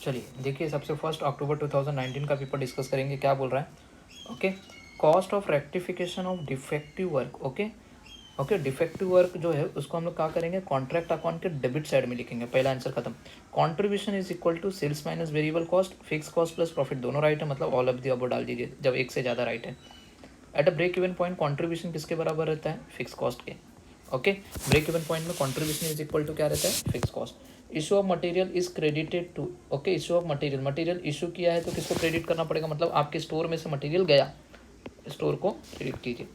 चलिए देखिए, सबसे फर्स्ट अक्टूबर 2019 का पेपर डिस्कस करेंगे। क्या बोल रहा है? Okay, cost of rectification of defective work. Okay okay, defective work जो है उसको हम लोग क्या करेंगे, कॉन्ट्रैक्ट अकाउंट के डेबिट साइड में लिखेंगे। पहला आंसर खत्म। Contribution is equal to sales minus variable cost, fix cost plus profit, दोनों राइट है, मतलब ऑल ऑफ दी अबव डाल दीजिए जब एक से ज़्यादा राइट है। At a break even point contribution किसके बराबर रहता है? फिक्स कॉस्ट के। ओके, ब्रेक इवन पॉइंट में कॉन्ट्रीब्यूशन इज इक्वल टू क्या रहता है? Fix cost. Issue of material is credited to. Okay, issue of material, material issue किया है तो किसको क्रेडिट करना पड़ेगा? मतलब आपके स्टोर में से मटेरियल गया, स्टोर को क्रेडिट कीजिए।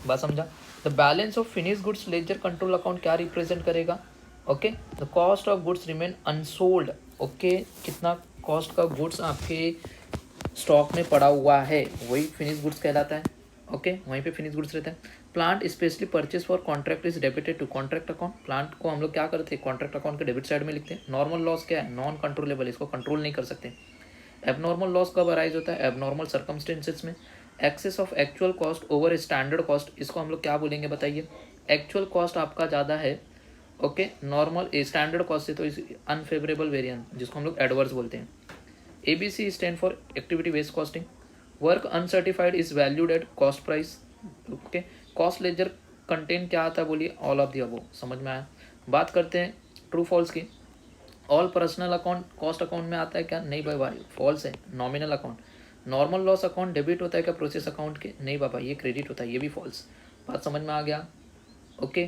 बात समझा? The balance of finish goods laser control account क्या रिप्रेजेंट करेगा? Okay, the cost of goods remain unsold. Okay, कितना कॉस्ट का गुड्स आपके स्टॉक में पड़ा हुआ है वही फिनिश गुड्स कहलाता है। ओके, वहीं पे फिनिश गुड्स रहता है। Plant specially purchase for contract is debited to contract account. Plant को हम लोग क्या करते हैं? कॉन्ट्रैक्ट अकाउंट के डेबिट साइड में लिखते हैं। नॉर्मल लॉस क्या है? नॉन कंट्रोलेबल, इसको कंट्रोल नहीं कर सकते। एबनॉर्मल लॉस कब अराइज होता है? एबनॉर्मल सर्कमस्टेंसेस में। Excess of actual cost over standard cost, इसको हम लोग क्या बोलेंगे बताइए? एक्चुअल कॉस्ट आपका ज़्यादा है ओके नॉर्मल स्टैंडर्ड कॉस्ट से, तो इस अनफेवरेबल वेरिएंस जिसको हम लोग एडवर्स बोलते हैं। ABC stand for activity based costing. Work uncertified is valued at cost price. Okay, cost ledger contain क्या आता है? बोलिए ऑल ऑफ दी अबव। समझ में आया? बात करते हैं ट्रू फॉल्स की। All personal account cost account में आता है क्या? नहीं भाई, फॉल्स है। Nominal account, normal loss account debit होता है क्या प्रोसेस अकाउंट के? नहीं बाबा, ये क्रेडिट होता है, ये भी फॉल्स। बात समझ में आ गया? Okay,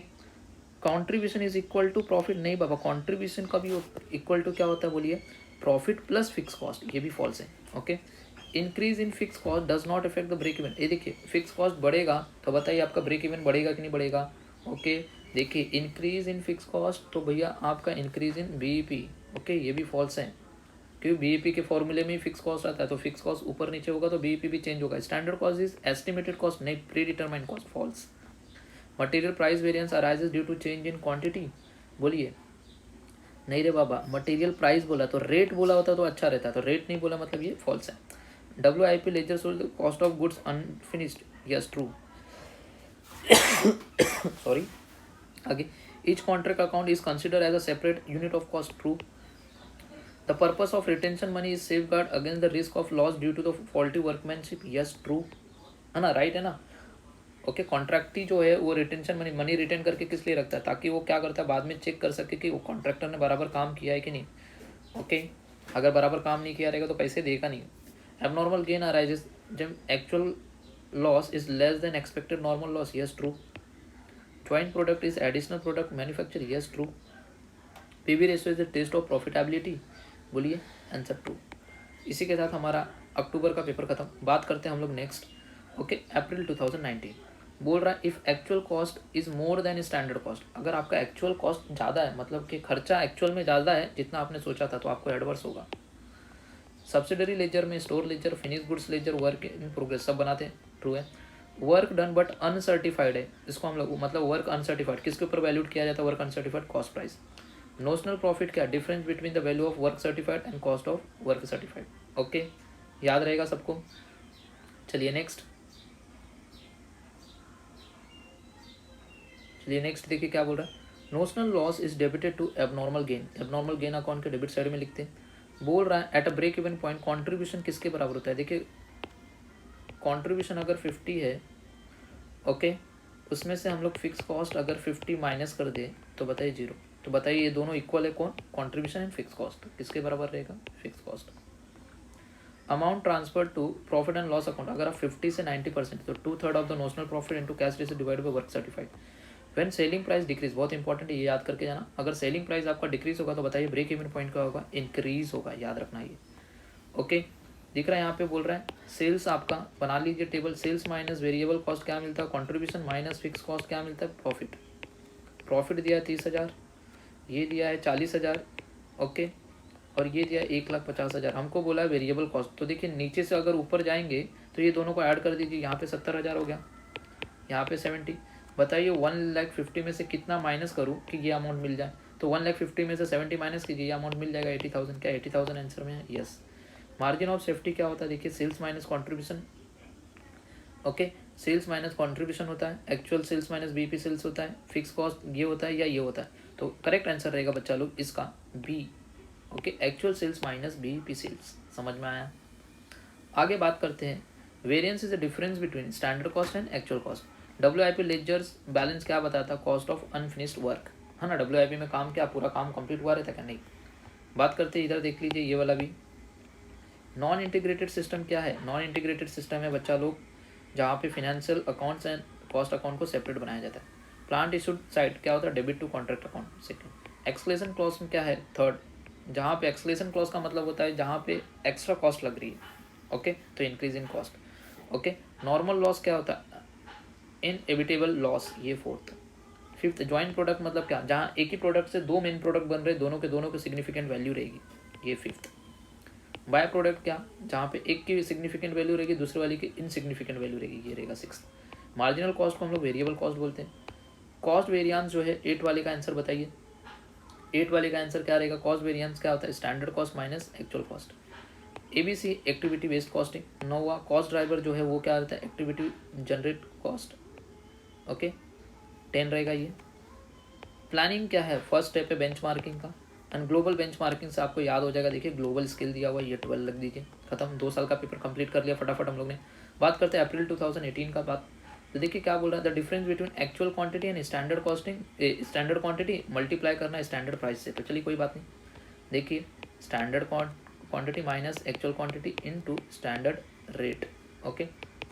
contribution is equal to profit, नहीं बाबा, कॉन्ट्रीब्यूशन का भी इक्वल टू क्या होता है? बोलिए प्रॉफिट प्लस फिक्स कॉस्ट, ये भी फॉल्स है। Okay, increase in fix cost does not effect the break even. ये देखिए, फिक्स कॉस्ट बढ़ेगा तो बताइए आपका ब्रेक इवन बढ़ेगा कि नहीं बढ़ेगा? ओके, देखिए इंक्रीज इन फिक्स कॉस्ट तो भैया आपका इंक्रीज इन बीईपी। ओके, ये भी फॉल्स है, क्योंकि बीईपी के फॉर्मूले में ही फिक्स कॉस्ट आता है, तो फिक्स कॉस्ट ऊपर नीचे होगा तो बीईपी भी चेंज होगा। Standard cost is estimated cost, नहीं predetermined cost, false. Material price variance arises due to change in quantity, बोलिए नहीं रे बाबा, मटेरियल प्राइस बोला तो रेट बोला होता तो अच्छा रहता, तो रेट नहीं बोला मतलब ये फॉल्स है। WIP ledger sold cost of goods unfinished, yes true. Sorry, आगे each contract account is considered as a separate unit of cost, true. The purpose of retention money is safeguard against the risk of loss due to the faulty workmanship, yes true, है ना? Right है ना? Okay, कॉन्ट्रैक्टी जो है वो retention money retain करके किस लिए रखता है? ताकि वो क्या करता है, बाद में चेक कर सके कि वो कॉन्ट्रैक्टर ने बराबर काम किया है कि नहीं। ओके, अगर बराबर काम नहीं किया रहेगा तो पैसे देगा नहीं। एबनॉर्मल गेन अराइजेस जब actual loss is less than expected normal loss, yes true. Joint product is additional product manufacture, yes true. PV ratio is the test of profitability, बोलिए आंसर ट्रू। इसी के साथ हमारा अक्टूबर का पेपर खत्म। बात करते हैं हम लोग नेक्स्ट। ओके, अप्रैल 2019 बोल रहा है if actual cost is more than standard cost. अगर आपका एक्चुअल कॉस्ट ज़्यादा है, मतलब कि खर्चा एक्चुअल में ज़्यादा है जितना आपने सोचा था, तो आपको एडवर्स होगा। सब्सिडरी लेजर में store ledger, finish goods ledger, work in progress सब बनाते हैं, ट्रू है। वर्क डन बट अनसर्टिफाइड है, इसको हम लोग मतलब वर्क अनसर्टिफाइड किसके ऊपर वैल्यूड किया जाता है? Work uncertified cost price. Notional profit क्या? Difference between the value of work certified and cost of work certified. Okay, याद रहेगा सबको? चलिए नेक्स्ट, चलिए नेक्स्ट देखिए क्या बोल रहा है। Notional loss is debited to abnormal gain. Abnormal gain account के डेबिट साइड में लिखते हैं। बोल रहा है at a break even point contribution किसके बराबर होता है? देखिए, कॉन्ट्रीब्यूशन अगर 50 है, ओके, उसमें से हम लोग फिक्स कॉस्ट अगर 50 माइनस कर दे तो बताइए 0। तो बताइए ये दोनों इक्वल है कौन? कॉन्ट्रीब्यूशन एंड फिक्स कॉस्ट, किसके बराबर रहेगा? Fix cost. Amount transfer to profit and loss account, अगर आप 50 से 90% तो 2/3 of the notional profit into cash receive divide by work certified. When selling price decrease, बहुत इंपॉर्टेंट है, ये याद करके जाना। अगर सेलिंग प्राइस आपका डिक्रीज होगा तो बताइए ब्रेक इवन पॉइंट का होगा? इंक्रीज होगा, याद रखना ये। ओके, दिख रहा है यहाँ पे बोल रहा है सेल्स आपका, बना लीजिए table. Sales minus variable cost क्या मिलता है? कॉन्ट्रीब्यूशन माइनस फिक्स कॉस्ट क्या मिलता है? प्रॉफिट। प्रॉफिट दिया है 30,000, ये दिया है 40,000, ओके, और ये दिया 1,50,000। हमको बोला है वेरिएबल कॉस्ट, तो देखिए नीचे से अगर ऊपर जाएंगे तो ये दोनों को ऐड कर दीजिए। यहाँ पे 70,000 हो गया, यहाँ पे 70। बताइए 1,50,000 में से कितना माइनस करूँ कि ये अमाउंट मिल जाए? तो 1,50,000 में से 70 माइनस कीजिए, ये अमाउंट मिल जाएगा 80,000। क्या 80,000 आंसर में है? यस। मार्जिन ऑफ सेफ्टी क्या होता है? देखिए, sales minus contribution. Okay, sales minus contribution होता है, actual sales minus BP sales होता है, फिक्स कॉस्ट ये होता है या ये होता है? तो करेक्ट आंसर रहेगा बच्चा लोग इसका B, okay, actual sales minus BEP sales, समझ में आया। आगे बात करते हैं, variance is the difference between standard cost and actual cost. WIP ledgers balance क्या बताता है, कॉस्ट ऑफ अनफिनिश्ड वर्क, है ना। डब्ल्यूआईपी में काम क्या, पूरा काम कंप्लीट हुआ रहता क्या, नहीं। बात करते हैं, इधर देख लीजिए ये वाला भी। नॉन इंटीग्रेटेड सिस्टम क्या है, नॉन इंटीग्रेटेड सिस्टम है बच्चा लोग जहाँ पे financial accounts and cost account को सेपरेट बनाया जाता है। प्लांट इशूड साइड क्या होता है, debit to contract account. Second, escalation clause में क्या है, थर्ड, जहाँ पे एक्सक्लेशन क्लॉज का मतलब होता है जहाँ पे एक्स्ट्रा कॉस्ट लग रही है, ओके, तो increase in cost. Okay, normal loss क्या होता है, इनएविटेबल लॉस, ये फोर्थ। फिफ्थ, ज्वाइंट प्रोडक्ट मतलब क्या, जहाँ एक ही प्रोडक्ट से दो मेन प्रोडक्ट बन रहे, दोनों के सिग्निफिकेंट वैल्यू रहेगी, ये फिफ्थ। बाय प्रोडक्ट क्या, जहाँ पे एक की सिग्निफिकेंट वैल्यू रहेगी, दूसरे वाली की इनसिग्निफिकेंट वैल्यू रहेगी, ये रहेगा सिक्स। मार्जिनल कॉस्ट को हम लोग वेरिएबल कॉस्ट बोलते हैं। कॉस्ट वेरिएंस जो है, 8 वाले का आंसर बताइए, 8 वाले का आंसर क्या रहेगा, कॉस्ट वेरिएंस क्या होता है, standard cost minus actual cost. ABC activity based costing. नौवा, कॉस्ट ड्राइवर जो है वो क्या रहता है, एक्टिविटी जनरेट कॉस्ट, ओके, 10 रहेगा ये। प्लानिंग क्या है, फर्स्ट स्टेप है बेंचमार्किंग का, एंड ग्लोबल बेंचमार्किंग से आपको याद हो जाएगा, देखिए ग्लोबल स्केल दिया हुआ है, ये 12 लग दीजिए, खत्म, 2 साल का पेपर कंप्लीट कर लिया फटाफट हम लोग ने। बात करते हैं अप्रैल 2018 का बात, तो देखिए क्या बोल रहा है, the difference between actual quantity and standard costing, standard quantity multiply करना है स्टैंडर्ड प्राइस से, तो चलिए कोई बात नहीं। देखिए standard quantity minus actual quantity into standard rate, okay,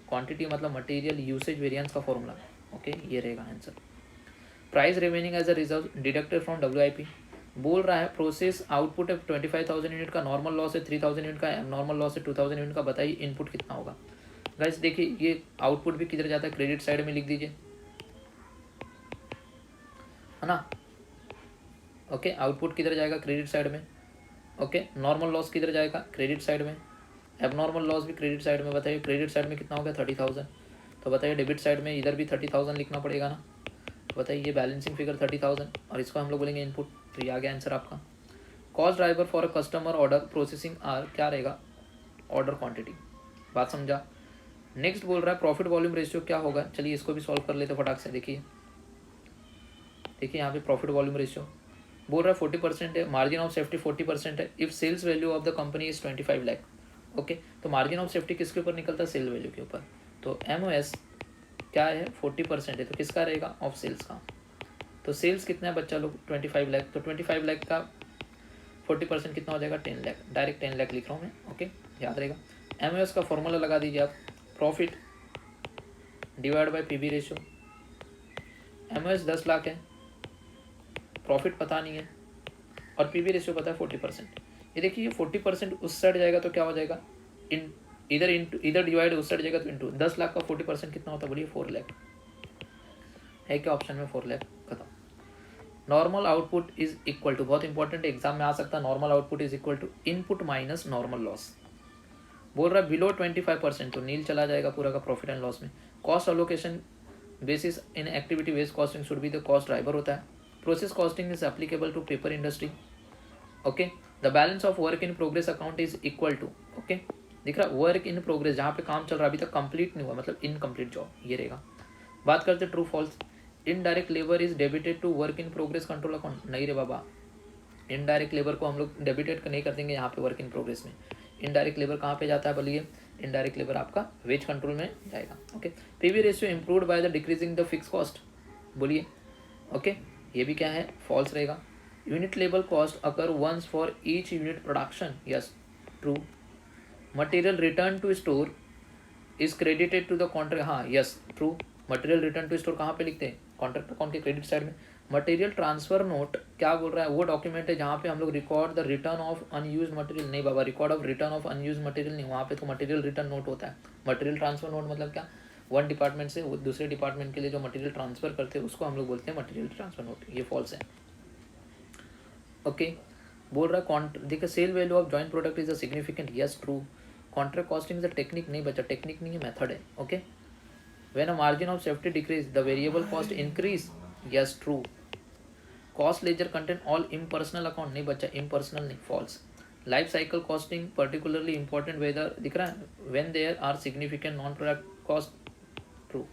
quantity मतलब मटेरियल यूसेज वेरिएंस का फॉर्मूला, ओके, ये रहेगा answer. Price remaining as a reserve deducted from WIP, बोल रहा है प्रोसेस आउटपुट है 25,000 यूनिट का, नॉर्मल लॉस है 3,000 यूनिट का, नॉर्मल लॉस है 2,000 यूनिट का, बताइए इनपुट कितना होगा। गाइस देखिए ये आउटपुट भी किधर जाता है, क्रेडिट साइड में लिख दीजिए, है ना, ओके, आउटपुट किधर जाएगा, क्रेडिट साइड में, ओके, नॉर्मल लॉस किधर जाएगा, क्रेडिट साइड में, एबनॉर्मल लॉस भी क्रेडिट साइड में, बताइए क्रेडिट साइड में कितना हो गया 30,000, तो बताइए डेबिट साइड में इधर भी 30,000 लिखना पड़ेगा ना, तो बताइए ये बैलेंसिंग फिगर 30,000 और इसको हम लोग बोलेंगे इनपुट, तो ये आ गया आंसर आपका। Cost driver for a customer order processing are क्या रहेगा, ऑर्डर क्वांटिटी, बात समझा। नेक्स्ट बोल रहा है प्रॉफिट वॉल्यूम रेशियो क्या होगा, चलिए इसको भी सॉल्व कर लेते फटाक से। देखिए यहाँ पे प्रॉफिट वॉल्यूम रेशियो बोल रहा है 40% है, मार्जिन ऑफ सेफ्टी 40% है, if sales value of the company is 25 lakh, okay, तो मार्जिन ऑफ सेफ्टी किसके ऊपर निकलता है, सेल वैल्यू के ऊपर, तो MOS क्या है 40% है, तो किसका रहेगा, ऑफ सेल्स का, तो सेल्स कितना है बच्चा लोग 25 लाख, तो 25 लाख का 40% कितना हो जाएगा 10 लाख, डायरेक्ट 10 लाख लिख रहा हूँ मैं, ओके, याद रहेगा। MOS का फॉर्मूला लगा दीजिए आप, profit divide by PB ratio, MOS 10 lakh है, प्रॉफिट पता नहीं है, और PB रेशियो पता है 40%। ये देखिए 40% उस साइड जाएगा तो क्या हो जाएगा, इन इधर डिवाइड उस साइड जाएगा तो इंटू, 10 लाख का 40% कितना होता है, बोलिए 4 लाख है क्या ऑप्शन में, 4 लाख, खत्म। Normal output is equal to, बहुत इंपॉर्टेंट एग्जाम में आ सकता है, normal output is equal to input minus normal loss. बोल रहा है बिलो 25% तो नील चला जाएगा पूरा का प्रॉफिट एंड लॉस में। Cost allocation basis in activity based costing should be the cost driver होता है। Process costing is applicable to paper industry, okay. The balance of work in progress account is equal to, okay, दिख रहा work in progress, जहाँ पे काम चल रहा है अभी तक कंप्लीट नहीं हुआ, मतलब इनकम्प्लीट जॉब, ये रहेगा। बात करते true false, indirect labour is debited to work in progress control account, नहीं रे बाबा, इनडायरेक्ट लेबर को हम लोग डेबिटेड नहीं कर देंगे यहाँ पे वर्क इन प्रोग्रेस में। इनडायरेक्ट लेबर कहाँ पे जाता है, बोलिए इनडायरेक्ट लेबर आपका वेज कंट्रोल में जाएगा, okay. PV ratio improved by the decreasing the fix cost, बोलिए, ओके, ये भी क्या है, फॉल्स रहेगा। Unit level cost occur once for each unit production, yes true. Material return to store is credited to the contract, हाँ yes true. Material return to store कहाँ पे लिखते हैं, कॉन्ट्रैक्ट अकाउंट के क्रेडिट साइड में। Material transfer note क्या बोल रहा है, वो डॉक्यूमेंट है जहाँ पे हम लोग record the return of unused material, नहीं बाबा, record of return of unused material नहीं, वहाँ पे तो मटेरियल रिटर्न नोट होता है। मटेरियल ट्रांसफर नोट मतलब क्या, वन डिपार्टमेंट से दूसरे डिपार्टमेंट के लिए जो मटेरियल ट्रांसफर करते हैं उसको हम लोग बोलते हैं मटेरियल ट्रांसफर नोट, ये फॉल्स है, ओके। बोल रहा है देखिए sale value of joint product is a significant, yes true. Contract costing is a technique, नहीं बच्चा टेक्निक नहीं है, मेथड है, okay. When a margin of safety decrease the variable cost increase, yes true. Cost ledger content all impersonal account, नहीं बच्चा impersonal नहीं, false. Life cycle costing particularly important whether, दिख रहा है, when there are significant non product cost, true.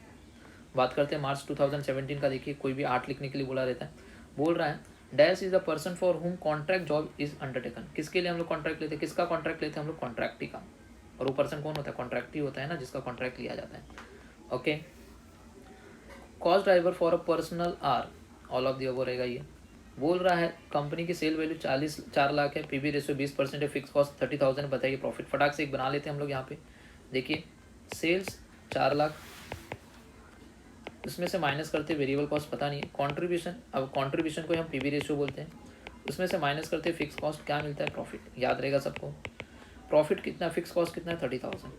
बात करते हैं मार्च 2017 का, देखिए कोई भी 8 लिखने के लिए बोला रहता है। बोल रहा है dash is the person for हुम कॉन्ट्रैक्ट जॉब इज अंडरटेकन। किसके लिए हम लोग कॉन्ट्रैक्ट लेते हैं, किसका कॉन्ट्रैक्ट लेते हैं हम लोग, कॉन्ट्रैक्टी का। और वो पर्सन कौन होता है, कॉन्ट्रैक्टी होता है ना, जिसका कॉन्ट्रैक्ट लिया जाता है। Okay, cost driver for a personal are, all of the above रहेगा ये। बोल रहा है कंपनी की सेल वैल्यू 4 लाख है, पीवी रेशियो 20% है, फिक्स कॉस्ट 30,000, बताइए प्रॉफिट। फटाक से एक बना लेते हैं हम लोग यहाँ पे। देखिए सेल्स 4 लाख, उसमें से माइनस करते वेरिएबल कॉस्ट पता नहीं है, कॉन्ट्रीब्यूशन, अब कॉन्ट्रीब्यूशन को हम पीवी रेशियो बोलते हैं, उसमें से माइनस करते फिक्स कॉस्ट, क्या मिलता है, प्रॉफिट। याद रहेगा सबको, प्रॉफिट कितना, फिक्स कॉस्ट कितना है, 30,000।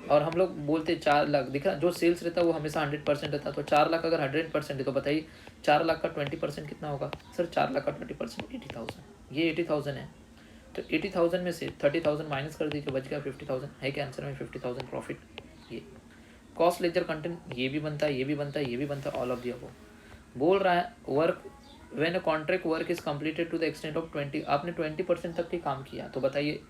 और हम लोग बोलते 4 लाख, दिखा जो सेल्स रहता है वो हमेशा 100% रहता है, तो 4 लाख अगर 100% है तो बताइए 4 लाख का 20% कितना होगा सर, 4 लाख का 20% 80,000, ये 80,000 है। तो 80,000 में से 30,000 माइनस कर दीजिए, बच गया 50,000, है क्या आंसर में 50,000 प्रॉफिट। ये कॉस्ट लेजर कंटेंट ये भी बनता है, ये भी बनता है, ये भी बनता है, ऑल ऑफ दी अबव। बोल रहा है work when a contract work is completed to the extent of 20, आपने 20% तक के काम किया तो बताइए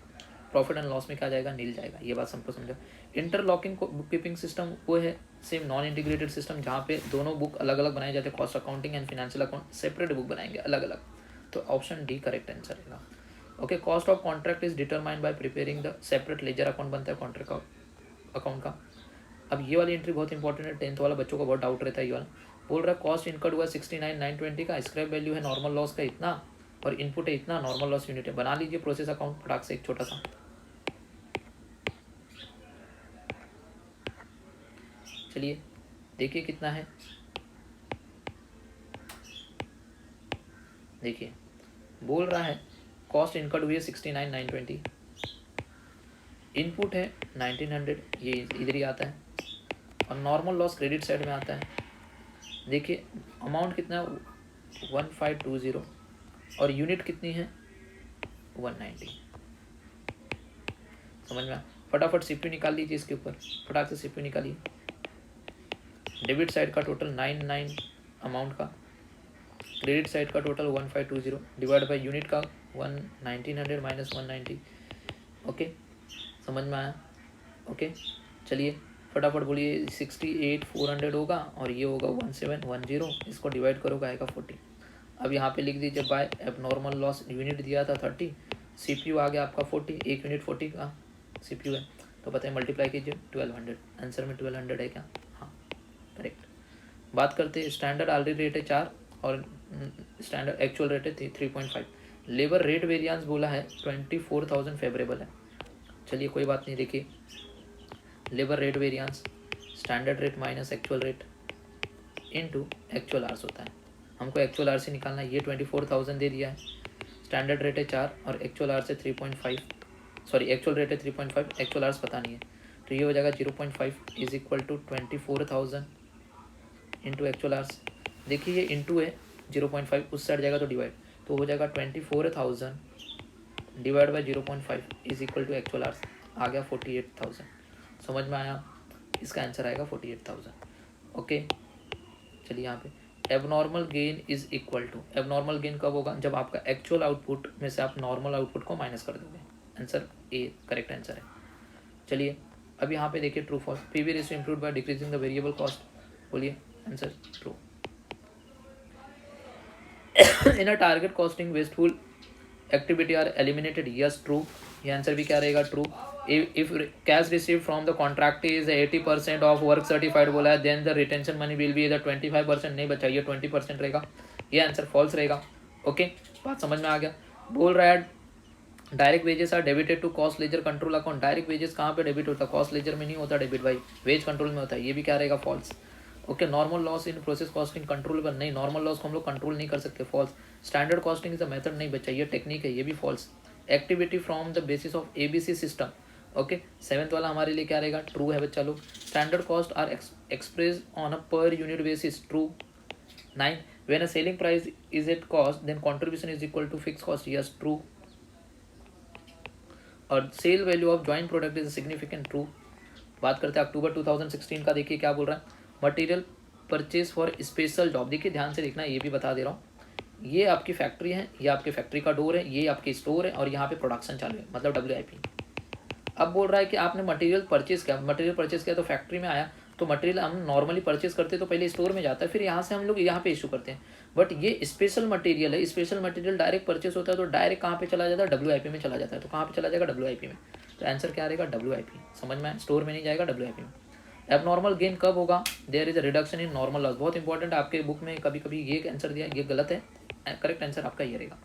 प्रॉफिट एंड लॉस में क्या जाएगा, नील जाएगा। ये बात सबको समझो। इंटरलॉकिंग बुक कीपिंग सिस्टम वो है सेम नॉन इंटीग्रेटेड सिस्टम, जहाँ पे दोनों बुक अलग अलग बनाए जाते हैं, cost accounting and financial account separate book बनाएंगे अलग अलग। तो ऑप्शन डी करेक्ट आंसर रहेगा। Okay, cost of contract is determined bye preparing the separate ledger account, बनता है कॉन्ट्रैक्ट अकाउंट का। अब ये वाली एंट्री बहुत इंपॉर्टेंट है, 10th वाला बच्चों को बहुत डाउट रहता है ये वाला। बोल रहा है कॉस्ट इनकर्ड हुआ 69,920 का, स्क्रैप वैल्यू है नॉर्मल लॉस का इतना, और इनपुट है इतना, नॉर्मल लॉस यूनिट है। बना लीजिए प्रोसेस अकाउंट फटाक से एक छोटा सा। चलिए देखिए कितना है, देखिए बोल रहा है कॉस्ट इनकर्ड हुई है 69,920, इनपुट है 1,900, ये इधर ही आता है, और नॉर्मल लॉस क्रेडिट साइड में आता है। देखिए अमाउंट कितना है 1520, और यूनिट कितनी है 190। समझ में, फटाफट सीपीयू निकाल लीजिए इसके ऊपर, फटाक से सीपीयू निकालिए। डेबिट साइड का टोटल 99 अमाउंट का, क्रेडिट साइड का टोटल 1520, डिवाइड बाय यूनिट का 1900 माइनस 190। ओके, समझ में आया। ओके चलिए फटाफट बोलिए, 68,400 होगा, और ये होगा 1710, इसको डिवाइड करोगे आएगा 40। अब यहाँ पे लिख दीजिए बाय एबनॉर्मल लॉस, यूनिट दिया था 30, सीपीयू आ गया आपका 40, एक यूनिट 40 का सीपीयू है, तो बताइए मल्टीप्लाई कीजिए 1200, आंसर में 1200 है क्या, हाँ करेक्ट। बात करते हैं स्टैंडर्ड आलरी रेट है 4 और स्टैंडर्ड एक्चुअल रेट है 3.5। लेबर रेट वेरिएंस बोला है 24,000 फेवरेबल है। चलिए कोई बात नहीं, देखिए labour rate variance standard rate minus actual rate into actual hours होता है, हमको एक्चुअल आवर्स ही निकालना है। ये 24,000 दे दिया है, स्टैंडर्ड रेट है 4 और एक्चुअल आवर्स है 3.5, सॉरी एक्चुअल रेट है 3.5, एक्चुअल आवर्स पता नहीं है, तो ये हो जाएगा 0.5 is equal to 24,000 into actual hours. देखिए ये इंटू है 0.5, उस साइड जाएगा तो डिवाइड, तो हो जाएगा 24,000 divide by 0.5 is equal to actual hours, आ गया 48,000। समझ में आया, इसका आंसर आएगा 48,000। ओके चलिए यहाँ पे abnormal gain is equal to, abnormal gain कब होगा, जब आपका एक्चुअल आउटपुट में से आप नॉर्मल आउटपुट को माइनस कर दोगे। आंसर ए करेक्ट आंसर है। चलिए अब यहाँ पे देखिए true false, PV ratio improve by decreasing the variable cost, बोलिए answer true. In a target costing wasteful activity are eliminated, yes true, ये आंसर भी क्या रहेगा true. If cash receive from the contract is 80% of work certified बोला है, then the retention money will be इधर 25%, नहीं बचा, ये 20% रहेगा, ये आंसर फॉल्स रहेगा। ओके बात समझ में आ गया। बोल रहा है direct wages are debited to cost ledger control account, direct wages कहाँ पे डेबिट होता है, कॉस्ट लेजर में नहीं होता डेबिट भाई, वेज कंट्रोल में होता है, ये भी क्या रहेगा false. Okay normal loss in process costing controllable, नहीं नॉर्मल लॉस को हम लोग कंट्रोल नहीं कर सकते, false. Standard costing is a method, नहीं बच्चा ये टेक्निक है, ये भी false. Activity from the basis of ABC system, okay 7th वाला हमारे लिए क्या रहेगा ट्रू है बच्चा लोग। Standard cost are express on a per unit basis, true. 9 when a selling price is at cost then contribution is equal to fix cost, yes true. और sale value of joint product is significant, true. बात करते हैं अक्टूबर 2016 का, देखिए क्या बोल रहा है, material purchase for special job, देखिए ध्यान से देखना, ये भी बता दे रहा हूँ, ये आपकी फैक्ट्री है, ये आपके फैक्ट्री का डोर है, ये आपकी स्टोर है, और यहाँ पे प्रोडक्शन चालू है, मतलब WIP। अब बोल रहा है कि आपने मटेरियल परचेज किया, मटेरियल परचेज किया तो फैक्ट्री में आया, तो मटेरियल हम नॉर्मली परचेज करते हैं तो पहले स्टोर में जाता है, फिर यहाँ से हम लोग यहाँ पे इशू करते हैं। बट ये स्पेशल मटेरियल है, स्पेशल मटेरियल डायरेक्ट परचेस होता है तो डायरेक्ट कहाँ पे चला जाता है, WIP में चला जाता है। तो कहाँ पे चला जाएगा, WIP में। तो आंसर क्या रहेगा, WIP। समझ में आया, स्टोर में नहीं जाएगा, WIP में। एबनॉर्मल गेन कब होगा, there is a reduction in normal loss. बहुत इंपॉर्टेंट, आपके बुक में कभी कभी ये आंसर दिया, ये गलत है, करेक्ट आंसर आपका ये रहेगा।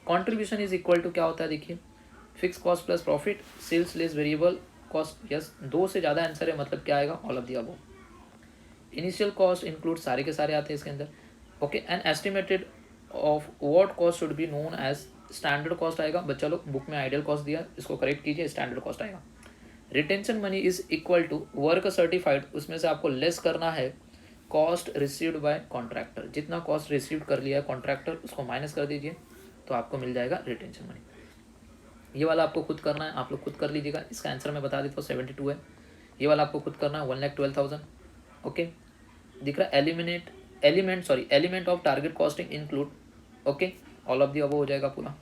कॉन्ट्रीब्यूशन इज इक्वल टू क्या होता है, देखिए fix cost plus profit, sales less variable cost. Yes, 2 से ज़्यादा आंसर है, मतलब क्या आएगा, all of the above. Initial cost include सारे के सारे आते हैं इसके अंदर। Okay, and estimated of what cost should be known as standard cost आएगा। बच्चा लोग बुक में आइडियल कॉस्ट दिया, इसको करेक्ट कीजिए, स्टैंडर्ड कॉस्ट आएगा। Retention money is equal to work certified, उसमें से आपको लेस करना है कॉस्ट रिसीव्ड बाय कॉन्ट्रैक्टर। जितना कॉस्ट रिसीव्ड कर लिया है कॉन्ट्रैक्टर उसको माइनस कर दीजिए तो आपको मिल जाएगा रिटेंशन मनी। ये वाला आपको खुद करना है, आप लोग खुद कर लीजिएगा। इसका आंसर मैं बता देता हूँ 72 है। ये वाला आपको खुद करना है 1,12,000। ओके, दिख रहा है element of target costing include. Okay, all of the above हो जाएगा पूरा।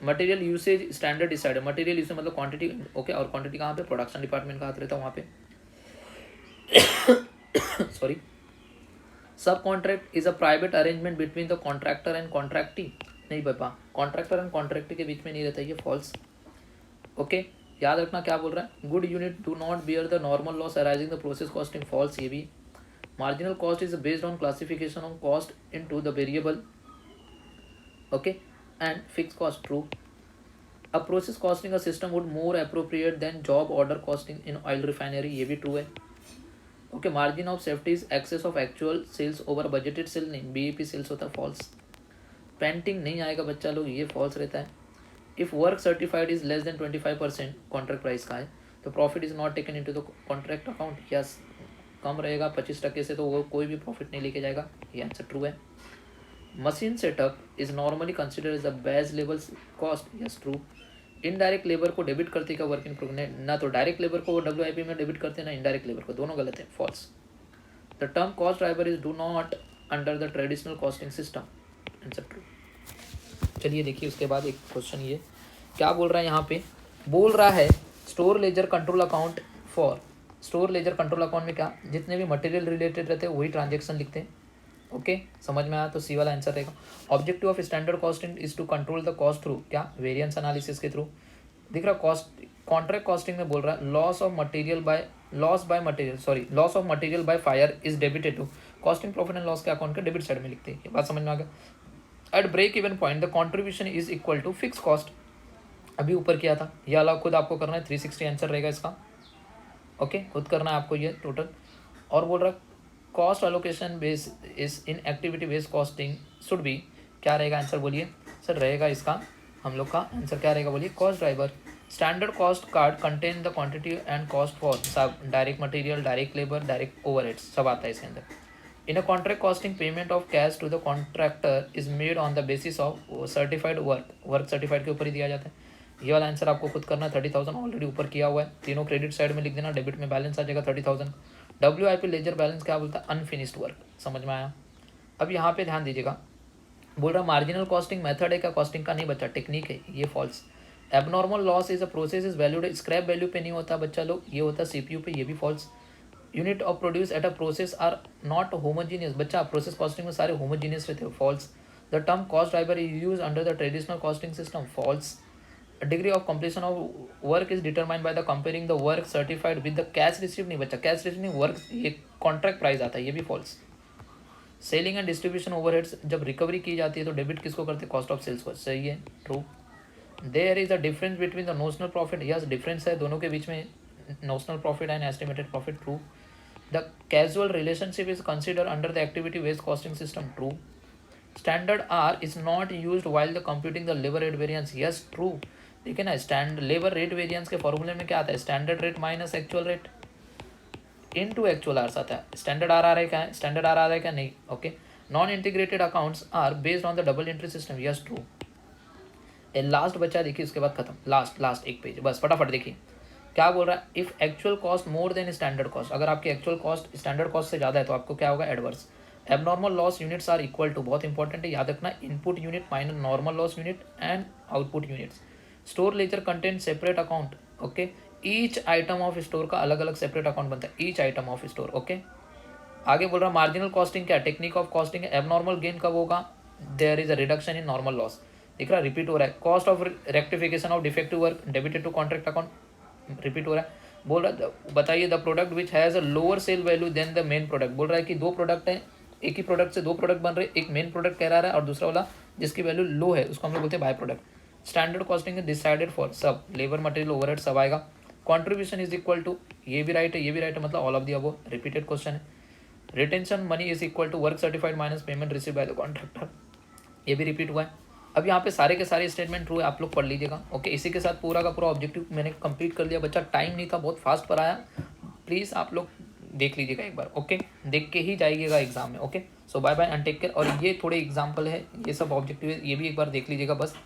Material usage standard decide, material usage मतलब क्वांटिटी। ओके, और क्वांटिटी कहाँ पे, प्रोडक्शन डिपार्टमेंट का हाथ रहता है वहाँ पे। Sorry, subcontract is a private arrangement between the contractor and contractee. नहीं पापा, कॉन्ट्रैक्टर एंड कॉन्ट्रैक्टी के बीच में नहीं रहता, ये फॉल्स। ओके, याद रखना क्या बोल रहा है, good unit do not bear the normal loss arising the process costing, false ये भी। Marginal cost is based on classification of cost into the variable, okay, and fix cost, true. A process costing a system would more appropriate than job order costing in oil refinery, ये भी true है। Okay, margin of safety is excess of actual sales over budgeted sale, नहीं, BEP sales होता है, false. Painting नहीं आएगा बच्चा लोग, ये फॉल्स रहता है। If work certified is less than 25% contract price का है तो profit is not taken into the contract account, yes. कम रहेगा 25% से तो वो कोई भी प्रॉफिट नहीं लेके जाएगा, ये आंसर ट्रू है। Machine setup is normally consider as the base level cost, yes true. Indirect labour को डेबिट करते का वर्क इन प्रोग्रेस, ना तो डायरेक्ट लेबर को WIP में डेबिट करते ना इनडायरेक्ट लेबर को, दोनों गलत है, false. The term cost driver is do not under the traditional costing system, answer true. चलिए देखिए उसके बाद एक क्वेश्चन, ये क्या बोल रहा है यहाँ पे, बोल रहा है store laser control account for. Store laser control account में क्या, जितने भी मटेरियल रिलेटेड रहते हैं वही ट्रांजेक्शन लिखते हैं। ओके, समझ में आया, तो सी वाला आंसर रहेगा। Objective of standard costing is to control the cost through क्या, वेरिएंस एनालिसिस के थ्रू। दिख रहा, कॉस्ट कॉन्ट्रैक्ट कॉस्टिंग में बोल रहा है loss of material by fire is debited to costing profit and loss के अकाउंट के डेबिट साइड में लिखते हैं, ये बात समझ में आ गया। At break even point the contribution is equal to fix cost, अभी ऊपर किया था, ये अलग खुद आपको करना है, 360 आंसर रहेगा इसका। ओके, खुद करना है आपको ये टोटल। और बोल रहा cost allocation base is in activity based costing should B, क्या रहेगा आंसर बोलिए सर, रहेगा इसका हम लोग का आंसर क्या रहेगा बोलिए, cost driver. Standard cost card contain the quantity and cost for सब direct material, direct labour, direct overheads, सब आता है इसके अंदर। In a contract costing payment of cash to the contractor is made on the basis of certified work certified के ऊपर ही दिया जाता है। ये वाला आंसर आपको खुद करना है, 30,000 ऑलरेडी ऊपर किया हुआ है, तीनों क्रेडिट साइड में लिख देना, डेबिट में बैलेंस आ जाएगा 30,000। WIP लेजर बैलेंस क्या बोलता है, अनफिनिश्ड वर्क, समझ में आया। अब यहाँ पे ध्यान दीजिएगा, बोल रहा मार्जिनल कॉस्टिंग मेथड है क्या, कॉस्टिंग का नहीं बच्चा, टेक्निक है, ये false. Abnormal loss is a process is valued, scrap value पे नहीं होता बच्चा लोग, ये होता है CPU पे, ये भी false. Unit of produce at a process are not homogeneous, बच्चा प्रोसेस कॉस्टिंग में सारे होमोजीनियस रहते हैं, false. The term cost driver is use under the traditional costing system, false. Degree of completion of work is determined by the comparing the work certified with the cash receive, नहीं बच्चा, cash receive नहीं, work ये contract price आता है, ये भी false. Selling and distribution overheads जब recovery की जाती है तो डेबिट किसको करते हैं, कॉस्ट ऑफ सेल्स को, सही है, true. There is a difference between the notional profit, yes difference है दोनों के बीच में, notional profit and estimated profit, true. The casual relationship is consider under the activity based costing system, true. Standard R is not used while the computing the labour rate variance, yes true. देखिए ना, stand labour rate variance के फॉर्मूले में क्या आता है, standard rate minus actual rate into actual hours आता है। स्टैंडर्ड आर आ रहा है क्या, स्टैंडर्ड आर आ रहा है क्या, नहीं, okay. Non integrated accounts are based on the double entry system, yes true. ए लास्ट बच्चा देखिए, उसके बाद खत्म, लास्ट एक पेज, बस फटाफट देखिए क्या बोल रहा है। If actual cost more than standard cost, अगर आपकी एक्चुअल कॉस्ट स्टैंडर्ड कॉस्ट से ज़्यादा है तो आपको क्या होगा, adverse. Abnormal loss units are equal to, बहुत इंपॉर्टेंट है, याद रखना, input unit minus normal loss unit and output units. Store ledger content separate account, okay. Each item of store का अलग अलग सेपरेट अकाउंट बनता है, each item of store. Okay, आगे बोल रहा मार्जिनल कॉस्टिंग क्या, technique of costing. Abnormal gain कब होगा, there is a reduction in normal loss. दिख रहा रिपीट हो रहा है। Cost of rectification of defective work debited to contract account, repeat हो रहा है। बोल रहा है बताइए the product which has a lower sale value than the main product. बोल रहा है कि दो प्रोडक्ट हैं, एक ही प्रोडक्ट से दो प्रोडक्ट बन रहे, एक मेन प्रोडक्ट कह रहा है और दूसरा वाला जिसकी वैल्यू लो है उसको हम लोग बोलते हैं by product. Standard costing is decided for सब, लेबर मटेरियल ओवरहेड सब आएगा। कॉन्ट्रीब्यूशन इज इक्वल टू, ये भी राइट है ये भी राइट है, मतलब all of the above, repeated question है। Retention money is equal to work certified minus payment receive by the contractor, ये भी रिपीट हुआ है। अब यहाँ पे सारे के सारे स्टेटमेंट ट्रू है, आप लोग पढ़ लीजिएगा। ओके, इसी के साथ पूरा का पूरा ऑब्जेक्टिव मैंने कंप्लीट कर लिया। बच्चा टाइम नहीं था, बहुत फास्ट पर आया, प्लीज़ आप लोग देख लीजिएगा एक बार। ओके, देख के ही जाइएगा एग्जाम में। Okay, so bye bye and take care. और ये थोड़े एग्जाम्पल है, ये सब ऑब्जेक्टिव है, ये भी एक बार देख लीजिएगा बस।